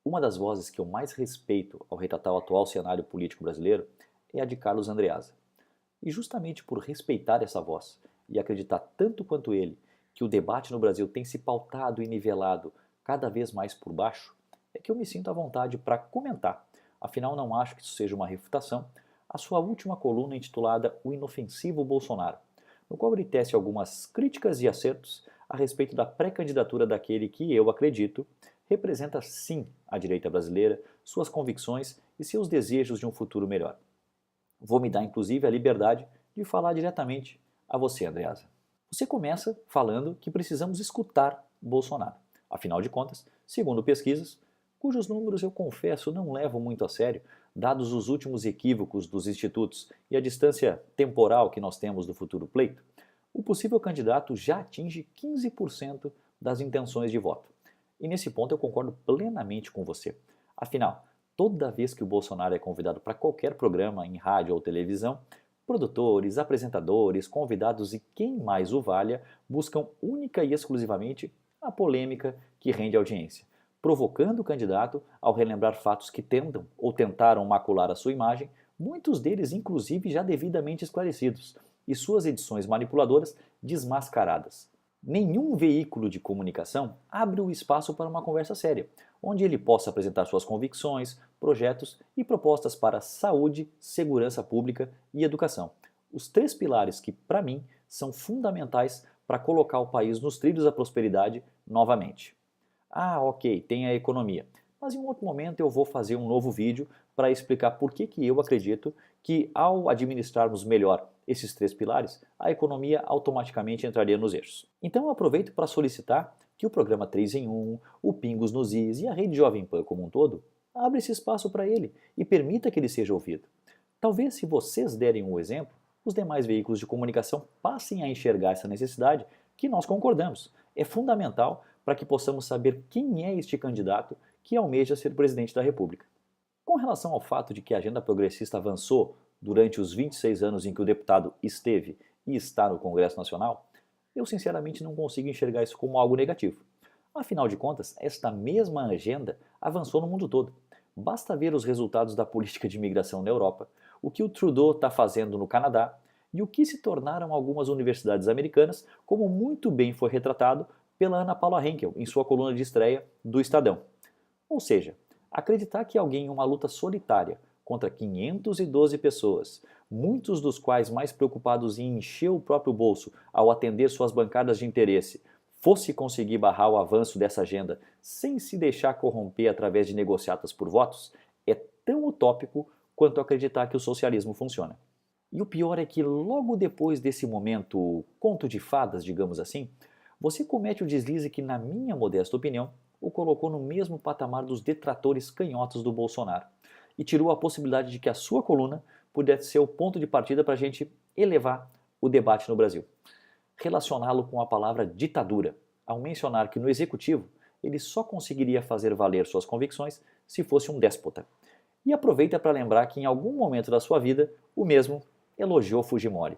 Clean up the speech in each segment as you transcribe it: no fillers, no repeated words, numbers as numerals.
Uma das vozes que eu mais respeito ao retratar o atual cenário político brasileiro é a de Carlos Andreasa. E justamente por respeitar essa voz e acreditar tanto quanto ele que o debate no Brasil tem se pautado e nivelado cada vez mais por baixo, é que eu me sinto à vontade para comentar. Afinal, não acho que isso seja uma refutação a sua última coluna intitulada O Inofensivo Bolsonaro, no qual ele tece algumas críticas e acertos a respeito da pré-candidatura daquele que eu acredito representa sim a direita brasileira, suas convicções e seus desejos de um futuro melhor. Vou me dar inclusive a liberdade de falar diretamente a você, Andreasa. Você começa falando que precisamos escutar Bolsonaro. Afinal de contas, segundo pesquisas, cujos números eu confesso não levo muito a sério, dados os últimos equívocos dos institutos e a distância temporal que nós temos do futuro pleito, o possível candidato já atinge 15% das intenções de voto. E nesse ponto eu concordo plenamente com você. Afinal, toda vez que o Bolsonaro é convidado para qualquer programa em rádio ou televisão, produtores, apresentadores, convidados e quem mais o valha buscam única e exclusivamente a polêmica que rende audiência, provocando o candidato ao relembrar fatos que tentam ou tentaram macular a sua imagem, muitos deles inclusive já devidamente esclarecidos, e suas edições manipuladoras desmascaradas. Nenhum veículo de comunicação abre o espaço para uma conversa séria, onde ele possa apresentar suas convicções, projetos e propostas para saúde, segurança pública e educação. Os três pilares que, para mim, são fundamentais para colocar o país nos trilhos da prosperidade novamente. Ah, ok, tem a economia. Mas em um outro momento eu vou fazer um novo vídeo para explicar por que eu acredito que ao administrarmos melhor esses três pilares, a economia automaticamente entraria nos eixos. Então eu aproveito para solicitar que o programa 3 em 1, o Pingos nos Is e a rede Jovem Pan como um todo, abra esse espaço para ele e permita que ele seja ouvido. Talvez se vocês derem um exemplo, os demais veículos de comunicação passem a enxergar essa necessidade que nós concordamos. É fundamental para que possamos saber quem é este candidato que almeja ser presidente da República. Com relação ao fato de que a agenda progressista avançou durante os 26 anos em que o deputado esteve e está no Congresso Nacional, eu sinceramente não consigo enxergar isso como algo negativo. Afinal de contas, esta mesma agenda avançou no mundo todo. Basta ver os resultados da política de imigração na Europa, o que o Trudeau está fazendo no Canadá e o que se tornaram algumas universidades americanas, como muito bem foi retratado pela Ana Paula Henkel em sua coluna de estreia do Estadão. Ou seja, acreditar que alguém em uma luta solitária contra 512 pessoas, muitos dos quais mais preocupados em encher o próprio bolso ao atender suas bancadas de interesse, fosse conseguir barrar o avanço dessa agenda sem se deixar corromper através de negociatas por votos, é tão utópico quanto acreditar que o socialismo funciona. E o pior é que logo depois desse momento conto de fadas, digamos assim, você comete o deslize que, na minha modesta opinião, o colocou no mesmo patamar dos detratores canhotos do Bolsonaro e tirou a possibilidade de que a sua coluna pudesse ser o ponto de partida para a gente elevar o debate no Brasil. Relacioná-lo com a palavra ditadura, ao mencionar que no executivo ele só conseguiria fazer valer suas convicções se fosse um déspota. E aproveita para lembrar que em algum momento da sua vida o mesmo elogiou Fujimori.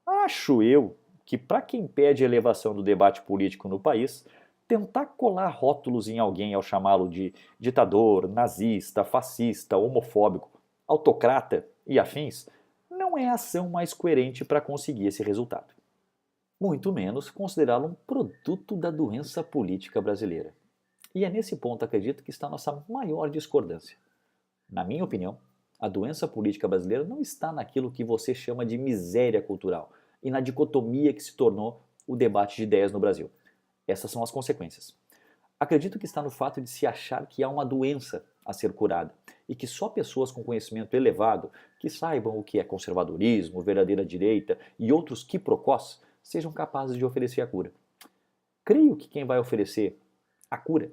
Acho eu que para quem pede elevação do debate político no país, tentar colar rótulos em alguém ao chamá-lo de ditador, nazista, fascista, homofóbico, autocrata e afins, não é a ação mais coerente para conseguir esse resultado. Muito menos considerá-lo um produto da doença política brasileira. E é nesse ponto, acredito, que está a nossa maior discordância. Na minha opinião, a doença política brasileira não está naquilo que você chama de miséria cultural e na dicotomia que se tornou o debate de ideias no Brasil. Essas são as consequências. Acredito que está no fato de se achar que há uma doença a ser curada e que só pessoas com conhecimento elevado, que saibam o que é conservadorismo, verdadeira direita e outros quiprocós, sejam capazes de oferecer a cura. Creio que quem vai oferecer a cura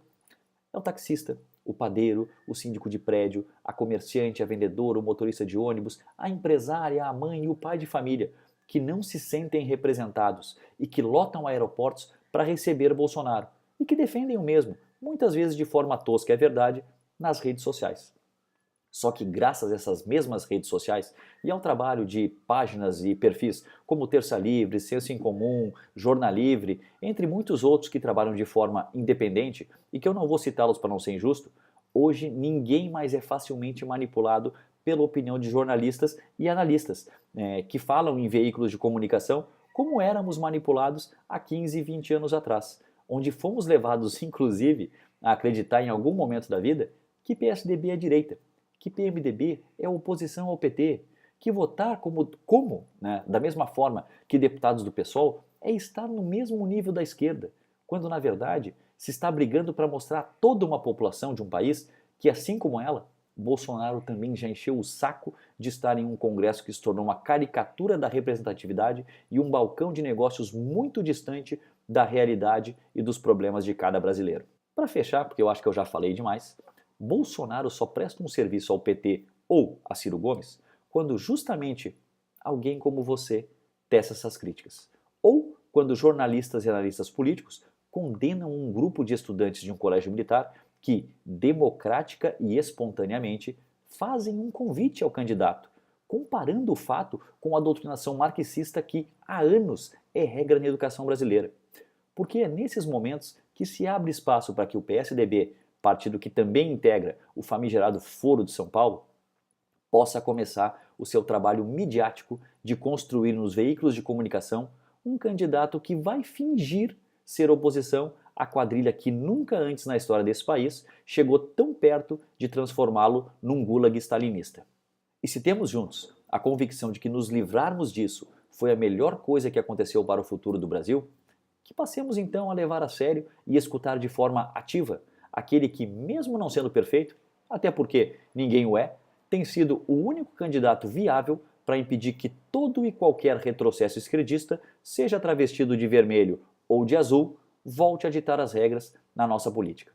é o taxista, o padeiro, o síndico de prédio, a comerciante, a vendedora, o motorista de ônibus, a empresária, a mãe e o pai de família, que não se sentem representados e que lotam aeroportos para receber Bolsonaro e que defendem o mesmo, muitas vezes de forma tosca, é verdade, nas redes sociais. Só que graças a essas mesmas redes sociais e ao trabalho de páginas e perfis como Terça Livre, Senso em Comum, Jornal Livre, entre muitos outros que trabalham de forma independente e que eu não vou citá-los para não ser injusto, Hoje, ninguém mais é facilmente manipulado pela opinião de jornalistas e analistas, que falam em veículos de comunicação como éramos manipulados há 15 e 20 anos atrás, onde fomos levados, inclusive, a acreditar em algum momento da vida que PSDB é direita, que PMDB é oposição ao PT, que votar da mesma forma que deputados do PSOL, é estar no mesmo nível da esquerda, quando na verdade se está brigando para mostrar a toda uma população de um país que, assim como ela, Bolsonaro também já encheu o saco de estar em um Congresso que se tornou uma caricatura da representatividade e um balcão de negócios muito distante da realidade e dos problemas de cada brasileiro. Para fechar, porque eu acho que eu já falei demais, Bolsonaro só presta um serviço ao PT ou a Ciro Gomes quando justamente alguém como você tece essas críticas. Ou quando jornalistas e analistas políticos condenam um grupo de estudantes de um colégio militar que, democrática e espontaneamente, fazem um convite ao candidato, comparando o fato com a doutrinação marxista que, há anos, é regra na educação brasileira. Porque é nesses momentos que se abre espaço para que o PSDB, partido que também integra o famigerado Foro de São Paulo, possa começar o seu trabalho midiático de construir nos veículos de comunicação um candidato que vai fingir ser oposição à quadrilha que nunca antes na história desse país chegou tão perto de transformá-lo num gulag stalinista. E se temos juntos a convicção de que nos livrarmos disso foi a melhor coisa que aconteceu para o futuro do Brasil, que passemos então a levar a sério e escutar de forma ativa aquele que, mesmo não sendo perfeito, até porque ninguém o é, tem sido o único candidato viável para impedir que todo e qualquer retrocesso esquerdista, seja travestido de vermelho ou de azul, volte a ditar as regras na nossa política.